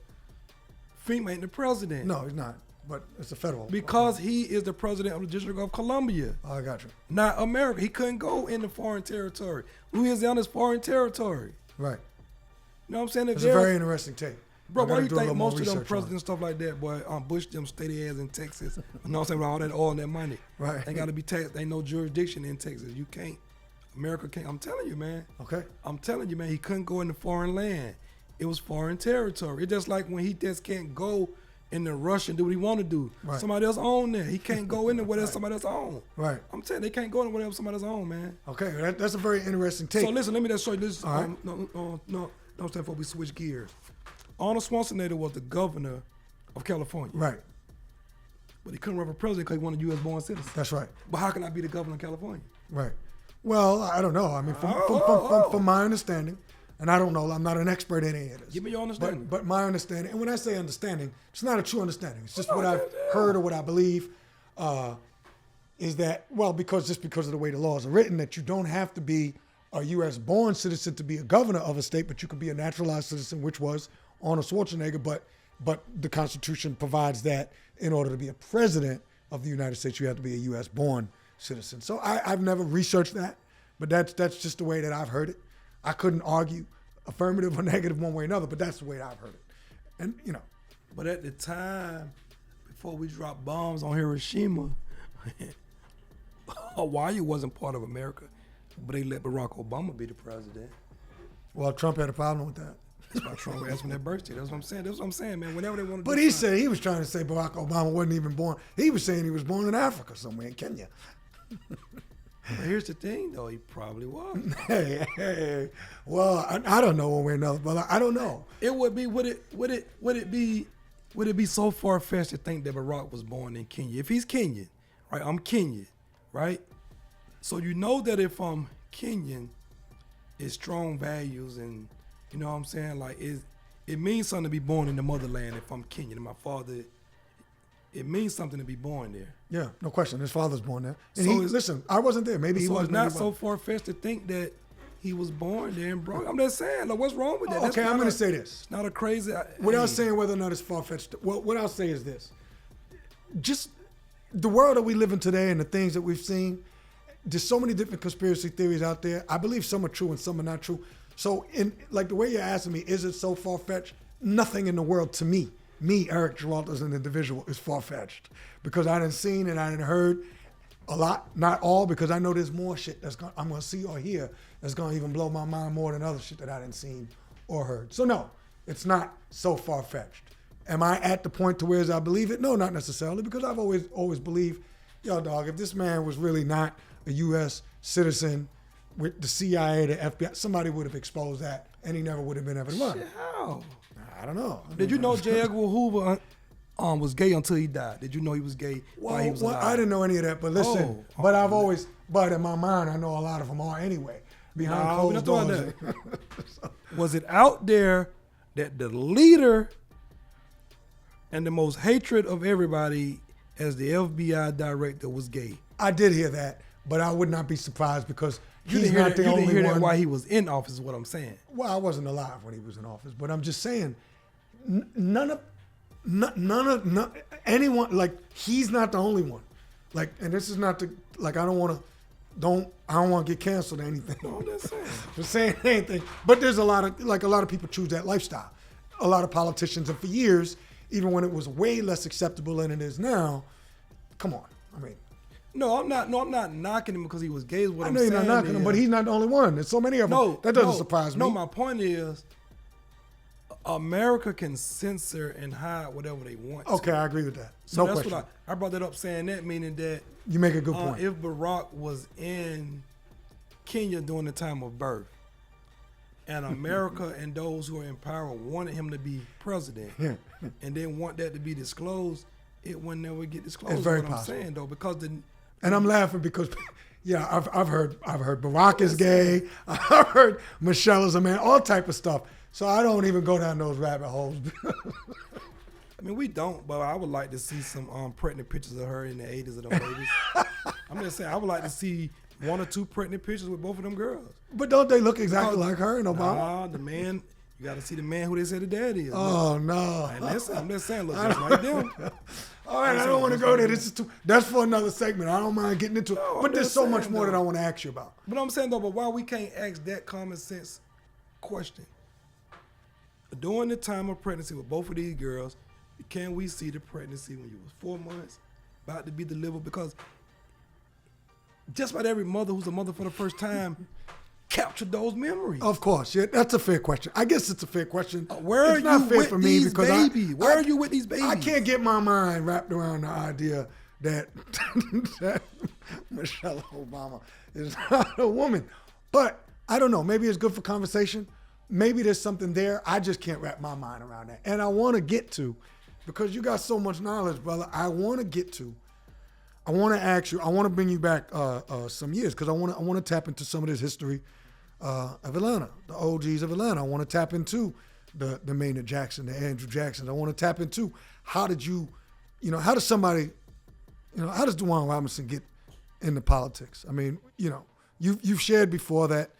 FEMA ain't the president. No, he's not. But it's a federal. Because he is the president of the District of Columbia. Oh, I got you. Not America. He couldn't go into foreign territory. Louisiana's foreign territory. Right. You know what I'm saying? If It's a there- very interesting take. Bro, I why gotta do you do a think little more most of them research on it. presidents, stuff like that, boy, Bush them steady ass in Texas? You know what I'm saying? With all that oil and that money. Right. They got to be taxed. Ain't no jurisdiction in Texas. You can't. America can't. I'm telling you, man. Okay. I'm telling you, man. He couldn't go into foreign land. It was foreign territory. It's just like when he just can't go into Russia and do what he want to do. Right. Somebody else own there. He can't go into whatever somebody else own. Right. I'm telling you, they can't go into whatever somebody else own, man. Okay. That's a very interesting take. So listen, let me just show you this. All right. No, don't stand before we switch gears. Arnold Schwarzenegger was the governor of California. Right. But he couldn't run for president because he wanted a U.S. born citizen. That's right. But how can I be the governor of California? Right. Well, I don't know. I mean, from my understanding, and I don't know, I'm not an expert in any of this. Give me your understanding. But my understanding, and when I say understanding, it's not a true understanding. It's just what I've heard or what I believe, is that, well, because of the way the laws are written, that you don't have to be a U.S. born citizen to be a governor of a state, but you could be a naturalized citizen, which was Arnold Schwarzenegger. But the Constitution provides that in order to be a president of the United States, you have to be a U.S. born citizen. So I've never researched that, but that's just the way that I've heard it. I couldn't argue affirmative or negative one way or another, but that's the way I've heard it. And, you know. But at the time, before we dropped bombs on Hiroshima, Hawaii wasn't part of America, but they let Barack Obama be the president. Well, Trump had a problem with that. That's why Trump asked him that birthday. That's what I'm saying. That's what I'm saying, man. Whenever they want to But he said he was trying to say Barack Obama wasn't even born. He was saying he was born in Africa somewhere in Kenya. But here's the thing, though. He probably was. Hey. Well, I don't know one way or another, but I don't know. It would be. Would it be so far fetched to think that Barack was born in Kenya? If he's Kenyan, right? I'm Kenyan, right? So you know that if I'm Kenyan, it's strong values, and you know what I'm saying. Like it means something to be born in the motherland. If I'm Kenyan and my father, it means something to be born there. Yeah, no question. His father's born there. And So listen, I wasn't there. Maybe he So was. it's maybe not he so wasn't. far fetched to think that he was born there and brought. I'm just saying, like, what's wrong with that? That's Okay, I'm not going a- to say this. It's not a crazy. Without hey, saying whether or not it's far-fetched, well, what I'll say is this. Just the world that we live in today and the things that we've seen, there's so many different conspiracy theories out there. I believe some are true and some are not true. So in like the way you're asking me, is it so far-fetched? Nothing in the world to me, Eric Geralt as an individual, is far-fetched. Because I didn't seen and I didn't heard a lot, not all, because I know there's more shit I'm going to see or hear that's going to even blow my mind more than other shit that I didn't seen or heard. So no, it's not so far-fetched. Am I at the point to where I believe it? No, not necessarily, because I've always believed, yo, dog, if this man was really not a U.S. citizen with the CIA, the FBI, somebody would have exposed that, and he never would have been able to run. Shit, how? I don't know. Did you know J. Edgar Hoover was gay until he died? Did you know he was gay while he was alive? I didn't know any of that, but listen, but in my mind, I know a lot of them are anyway. Behind No, closed we're not talking doors. Was it out there that the leader and the most hatred of everybody as the FBI director was gay? I did hear that, but I would not be surprised because You he's didn't hear not that, the you only didn't hear one. that while he was in office is what I'm saying. Well, I wasn't alive when he was in office, but I'm just saying, none of anyone, like, he's not the only one. Like, and this is not to, like, I don't want to get canceled or anything. No, I'm just saying. For saying anything. But there's a lot of people choose that lifestyle. A lot of politicians, and for years, even when it was way less acceptable than it is now, come on. I mean, No, I'm not knocking him because he was gay. Is what I I'm know saying. you're not knocking him, but he's not the only one. There's so many of them. No, that doesn't surprise me. No, my point is, America can censor and hide whatever they want. Okay, I agree with that. So No that's question. what I brought that up, saying that, meaning that You make a good point. if Barack was in Kenya during the time of birth, and America and those who are in power wanted him to be president, and didn't want that to be disclosed, it would never get disclosed. It's very is what possible. I'm saying, though, because And I'm laughing because Yeah, I've heard Barack is gay. I've heard Michelle is a man. All type of stuff. So I don't even go down those rabbit holes. I mean, we don't, but I would like to see some pregnant pictures of her in the 80s of them babies. I'm just saying, I would like to see 1 or 2 pregnant pictures with both of them girls. But don't they look exactly like her and Obama? Nah, the man, you got to see the man who they say the dad is. Oh, no. And listen, I'm just saying, look just like them. All right, I don't want to go there. This is that's for another segment. I don't mind getting into it. No, But there's so much more though. that I want to ask you about. But I'm saying, though, but why we can't ask that common sense question? During the time of pregnancy with both of these girls, can we see the pregnancy when you was 4 months, about to be delivered? Because just about every mother who's a mother for the first time captured those memories. Of course, yeah, that's a fair question. I guess it's a fair question. Where are it's not you fair with for me these because babies? Where are you with these babies? I can't get my mind wrapped around the idea that, that Michelle Obama is not a woman. But I don't know. Maybe it's good for conversation. Maybe there's something there. I just can't wrap my mind around that. And I want to get to, because you got so much knowledge, brother, I want to ask you, I want to bring you back some years, because I want to tap into some of this history of Atlanta, the OGs of Atlanta. I want to tap into the Maynard Jackson, the Andrew Jackson. I want to tap into how does Duvwon Robinson get into politics? I mean, you've shared before that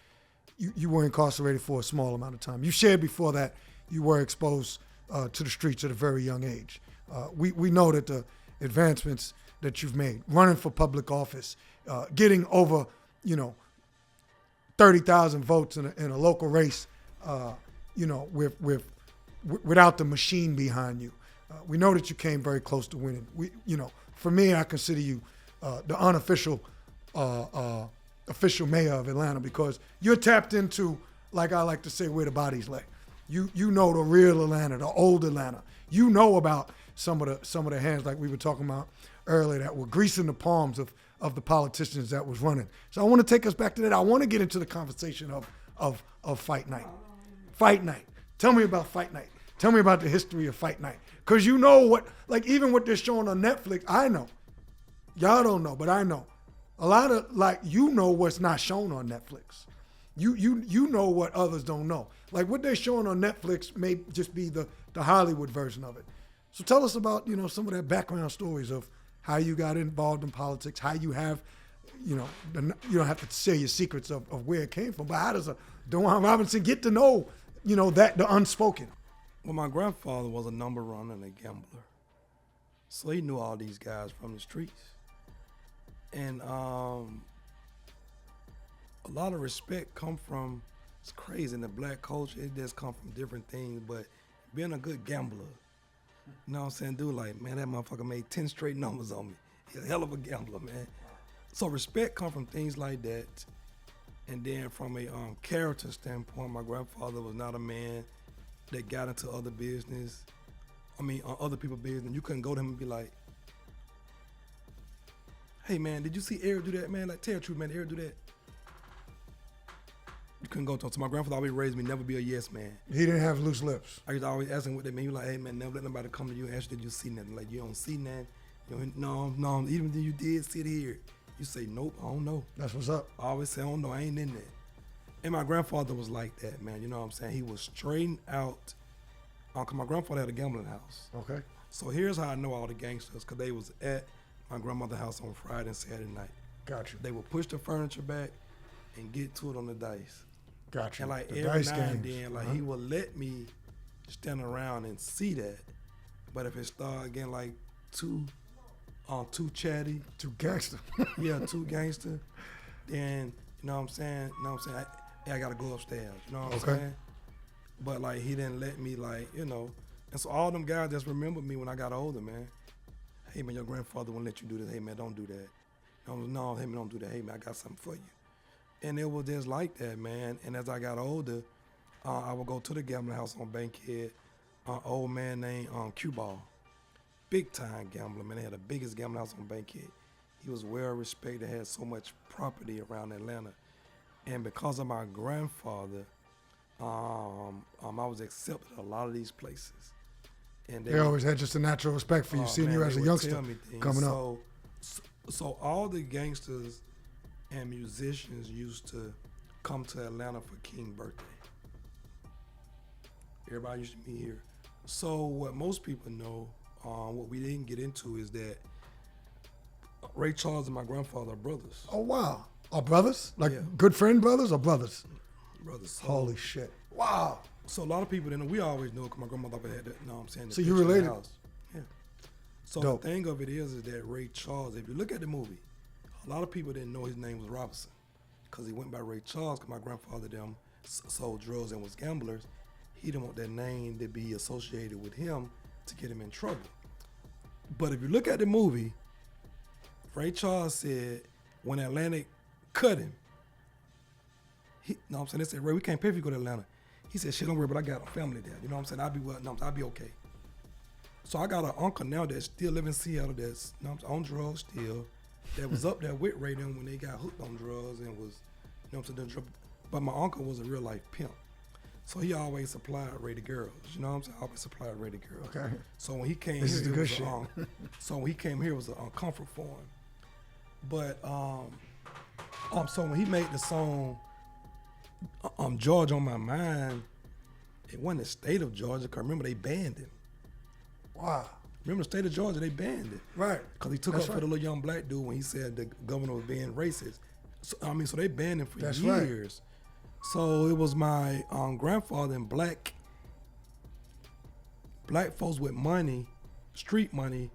you were incarcerated for a small amount of time. You shared before that you were exposed to the streets at a very young age. We know that the advancements that you've made, running for public office, getting over, 30,000 votes in a local race, without the machine behind you. We know that you came very close to winning. For me, I consider you the unofficial official mayor of Atlanta, because you're tapped into, like I like to say, where the bodies lay. You know the real Atlanta, the old Atlanta. You know about some of the hands, like we were talking about earlier, that were greasing the palms of the politicians that was running. So I want to take us back to that. I want to get into the conversation of Fight Night. Fight Night. Tell me about Fight Night. Tell me about the history of Fight Night. Because you know what, like even what they're showing on Netflix, I know. Y'all don't know, but I know. A lot of, what's not shown on Netflix. You know what others don't know. Like what they're showing on Netflix may just be the Hollywood version of it. So tell us about, some of that background stories of how you got involved in politics, how you have, you don't have to say your secrets of where it came from, but how does a Duvwon Robinson get to know, that the unspoken? Well, my grandfather was a number runner and a gambler. So he knew all these guys from the streets. And a lot of respect come from, it's crazy, in the black culture, it just come from different things, but being a good gambler, you know what I'm saying? Dude, like, man, that motherfucker made 10 straight numbers on me. He's a hell of a gambler, man. So respect come from things like that. And then from a character standpoint, my grandfather was not a man that got into other business. Other people's business. You couldn't go to him and be like, hey, man, did you see Eric do that, man? Like, tell the truth, man, Eric do that. You couldn't go to him. So my grandfather always raised me never be a yes man. He didn't have loose lips. I used to always ask him what that mean. He was like, hey, man, never let nobody come to you and ask you, did you see nothing? Like, you don't see nothing. No, even if you did sit here, you say, nope, I don't know. That's what's up. I always say, I don't know, I ain't in there. And my grandfather was like that, man. You know what I'm saying? He was straightened out. Cause my grandfather had a gambling house. Okay. So here's how I know all the gangsters, because they was at my grandmother's house on Friday and Saturday night. Gotcha. They would push the furniture back and get to it on the dice. Gotcha. And like the every dice now and games. then, like he would let me stand around and see that. But if it started getting like too chatty, too gangster. yeah, too gangster, then you know what I'm saying? I gotta go upstairs. You know what I'm saying? But like he didn't let me and so all them guys just remembered me when I got older, man. Hey man, your grandfather won't let you do this. Hey man, don't do that. No, hey man, don't do that. Hey man, I got something for you. And it was just like that, man. And as I got older, I would go to the gambling house on Bankhead. Old man named Q-Ball. Big time gambler, man. They had the biggest gambling house on Bankhead. He was well respected, had so much property around Atlanta. And because of my grandfather, I was accepted at a lot of these places. And they always had just a natural respect for you, seeing you as a youngster coming up. So all the gangsters and musicians used to come to Atlanta for King's birthday. Everybody used to meet here. So what most people know, what we didn't get into, is that Ray Charles and my grandfather are brothers. Oh, wow. Are brothers? Like Yeah. good friend brothers or brothers? Brothers. So, Holy shit. Wow. so a lot of people didn't know. We always know because my grandmother had that. No, I'm saying. the So you picture in the related? house. Yeah. So Dope. the thing of it is that Ray Charles, if you look at the movie, a lot of people didn't know his name was Robinson because he went by Ray Charles because my grandfather them sold drugs and was gamblers. He didn't want that name to be associated with him to get him in trouble. But if you look at the movie, Ray Charles said when Atlantic cut him, I'm saying, they said, Ray, we can't pay if you go to Atlanta. He said, shit, don't worry, but I got a family there. You know what I'm saying? I'll be well, no, I'll be okay. So I got an uncle now that still live in Seattle that's on drugs still, that was up there with Ray them when they got hooked on drugs and was, you know what I'm saying? But my uncle was a real life pimp. So he always supplied Ray the girls. You know what I'm saying? Always supplied Ray the girls. Okay. So when he came This here, is the it good was shit. so when he came here, it was a comfort for him. But so when he made the song Georgia on My Mind, it wasn't the state of Georgia, because remember they banned him. Wow. Remember the state of Georgia, they banned it. Right. Because he took That's up right. for the little young black dude when he said the governor was being racist. So, so they banned him for That's right. years. So it was my grandfather and black folks with money, street money,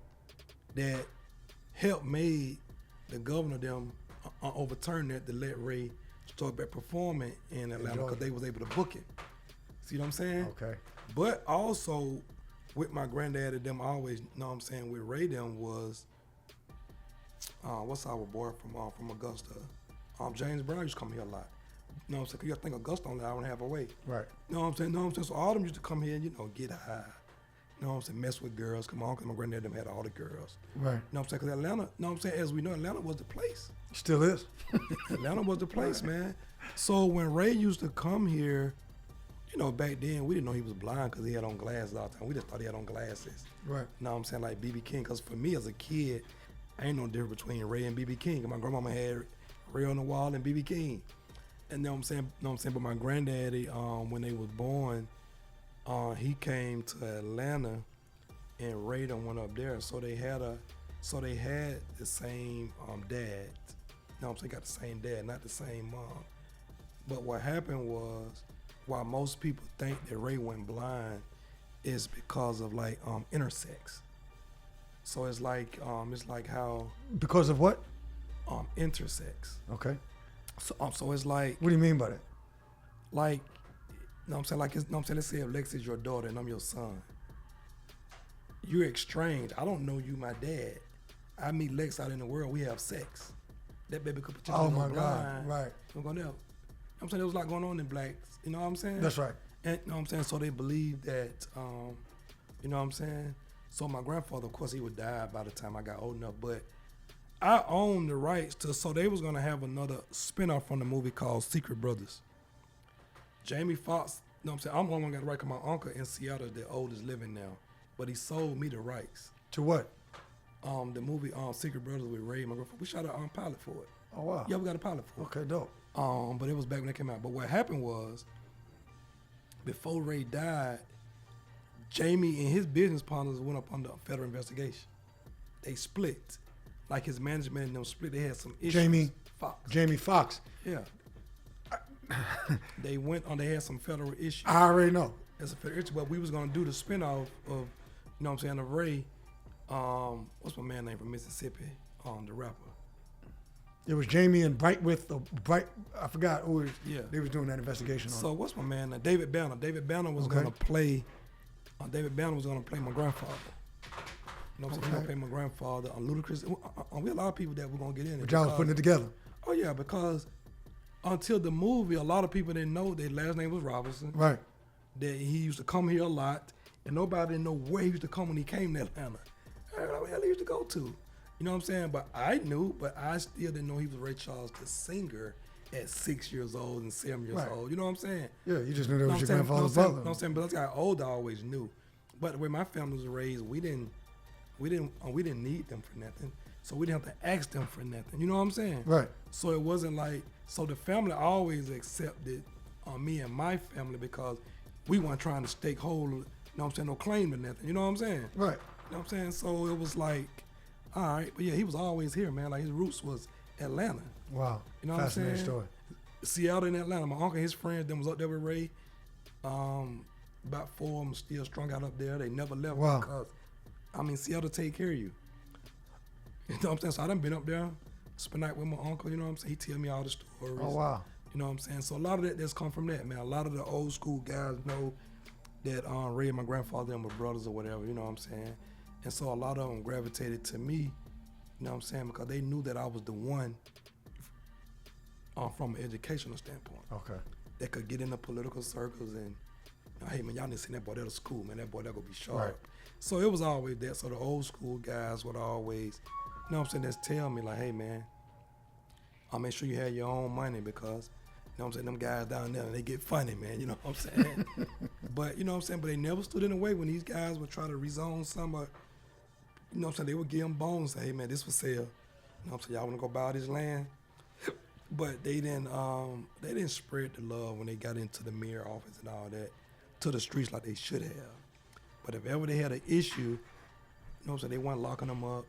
that helped made the governor them overturn that to let Ray start back performing in Atlanta because they was able to book it. See what I'm saying? Okay. But also with my granddad and them, I always know what I'm saying with Ray them was what's our boy from Augusta? James Brown used to come here a lot. You know what I'm saying? 'Cause you gotta think Augusta only an hour and a half away. Right. You know what I'm saying? Know what I'm saying? So all them used to come here and, get high. You know what I'm saying? Mess with girls. Come on, because my granddad them had all the girls. Right. You know what I'm saying? Because Atlanta, you know what I'm saying? As we know, Atlanta was the place. Still is. Atlanta was the place, man. So when Ray used to come here, back then we didn't know he was blind because he had on glasses all the time. We just thought he had on glasses. Right. You know what I'm saying? Like B.B. King. Because for me as a kid, I ain't no difference between Ray and B.B. King. My grandmama had Ray on the wall and B.B. King. And you know what I'm saying? You know what I'm saying? But my granddaddy, when they was born, he came to Atlanta and Ray done went up there. So they had the same dad. You know what I'm saying? Got the same dad, not the same mom. But what happened was, why most people think that Ray went blind is because of like intersex. So it's like how Because of what? intersex. Okay. So it's like What do you mean by that? like, you know what I'm saying? Like, let's say if Lex is your daughter and I'm your son. You're estranged. I don't know you, my dad. I meet Lex out in the world. We have sex. That baby could potentially Oh go my God. blind. Right. Don't go there. You know what I'm saying? There was a lot going on in blacks. You know what I'm saying? That's right. And you know what I'm saying? So they believe that, you know what I'm saying? So my grandfather, of course, he would die by the time I got old enough. But I own the rights to, so they was going to have another spinoff from the movie called Secret Brothers. Jamie Foxx, you know what I'm saying? I'm the one who got the right because my uncle in Seattle is the oldest living now. But he sold me the rights. To what? The movie Secret Brothers with Ray and my grandfather. We shot a pilot for it. Oh, wow. Yeah, we got a pilot for it. Okay, dope. But it was back when it came out. But what happened was, before Ray died, Jamie and his business partners went up under federal investigation. They split. Like his management and them split. They had some issues. Jamie Foxx. Yeah. They had some federal issues. I already know. That's a federal issue. But we was gonna do the spinoff of, you know what I'm saying, of Ray. What's my man name from Mississippi? The rapper. It was Jamie and Bright. I forgot who was, Yeah. they was doing that investigation on. So what's my man name? David Banner. David Banner was gonna play. David Banner was gonna play my grandfather. You know what I'm saying? He gonna play my grandfather. Ludacris. We had a lot of people that were gonna get in it. But y'all was putting it together. Oh yeah, because until the movie, a lot of people didn't know their last name was Robinson. Right. That he used to come here a lot, and nobody didn't know where he used to come when he came to Atlanta. Where the hell he used to go to? You know what I'm saying? But I knew, but I still didn't know he was Ray Charles, the singer, at 6 years old and 7 years Right. old. You know what I'm saying? Yeah, you just knew that was your saying? grandfather's know brother. what I'm saying? But as I got older, I always knew. But the way my family was raised, we didn't need them for nothing. So we didn't have to ask them for nothing. You know what I'm saying? Right. So it wasn't like, so the family always accepted me and my family because we weren't trying to stake hold, you know what I'm saying, no claim to nothing. You know what I'm saying? Right. You know what I'm saying? So it was like, all right. But yeah, he was always here, man. Like his roots was Atlanta. Wow. You know what I'm saying? Fascinating story. Seattle and Atlanta. My uncle and his friends them was up there with Ray. About 4 of them still strung out up there. They never left Wow. because, I mean, Seattle take care of you. You know what I'm saying? So I done been up there, spend night with my uncle, you know what I'm saying? He tell me all the stories. Oh, wow. You know what I'm saying? So a lot of that that's come from that, man. A lot of the old school guys know that Ray and my grandfather and my brothers or whatever, you know what I'm saying? And so a lot of them gravitated to me, you know what I'm saying? Because they knew that I was the one from an educational standpoint. Okay. That could get in the political circles and, hey man, y'all need to send that boy there to school, man. That boy that gonna be sharp. Right. So it was always that. So the old school guys would always, you know what I'm saying, just tell me like, hey man, I'll make sure you have your own money because, you know what I'm saying, them guys down there, they get funny, man, you know what I'm saying? But, you know what I'm saying, but they never stood in the way when these guys would try to rezone some, you know what I'm saying, they would give them bones, say, hey man, this for sale. You know what I'm saying, y'all wanna go buy this land? But they didn't spread the love when they got into the mayor office and all that to the streets like they should have. But if ever they had an issue, you know what I'm saying, they weren't locking them up.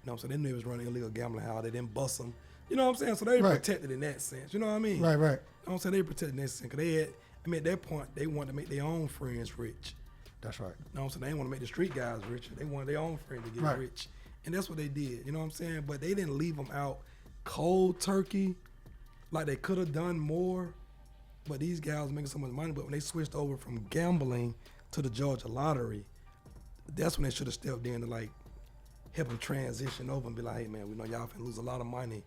You know what I'm saying, they knew they was running illegal gambling house. They didn't bust them. You know what I'm saying? So they were Right. protected in that sense. You know what I mean? Right, right. You know what I'm saying? They were protected in that sense. Cause they had, I mean, at that point, they wanted to make their own friends rich. That's right. You know what I'm saying? They didn't want to make the street guys richer. They wanted their own friends to get Right. rich. And that's what they did. You know what I'm saying? But they didn't leave them out cold turkey. Like they could have done more, but these guys making so much money. But when they switched over from gambling to the Georgia lottery, that's when they should have stepped in to like help them transition over and be like, hey man, we know y'all finna lose a lot of money,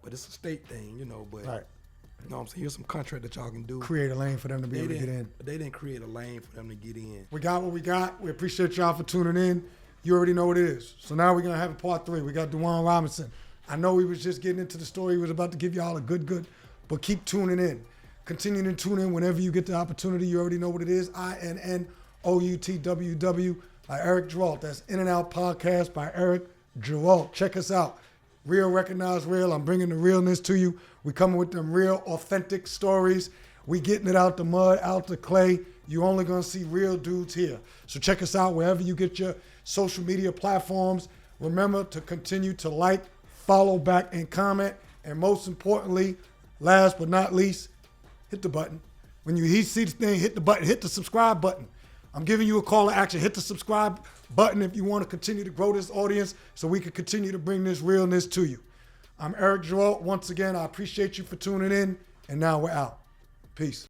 but it's a state thing, you know. But Right. you know what I'm saying? Here's some contract that y'all can do. Create a lane for them to be able to get in. They didn't create a lane for them to get in. We got what we got. We appreciate y'all for tuning in. You already know what it is. So now we're going to have a part 3. We got Duvwon Robinson. I know we was just getting into the story. He was about to give y'all a good, but keep tuning in. Continue to tune in whenever you get the opportunity. You already know what it is. INNOUTWW by Eric Geralt. That's In and Out Podcast by Eric Geralt. Check us out. Real Recognize Real. I'm bringing the realness to you. We coming with them real, authentic stories. We getting it out the mud, out the clay. You only going to see real dudes here. So check us out wherever you get your social media platforms. Remember to continue to like, follow back, and comment. And most importantly, last but not least, hit the button. When you see the thing, hit the button, hit the subscribe button. I'm giving you a call to action. Hit the subscribe button if you want to continue to grow this audience so we can continue to bring this realness to you. I'm Eric Geralt. Once again, I appreciate you for tuning in, and now we're out. Peace.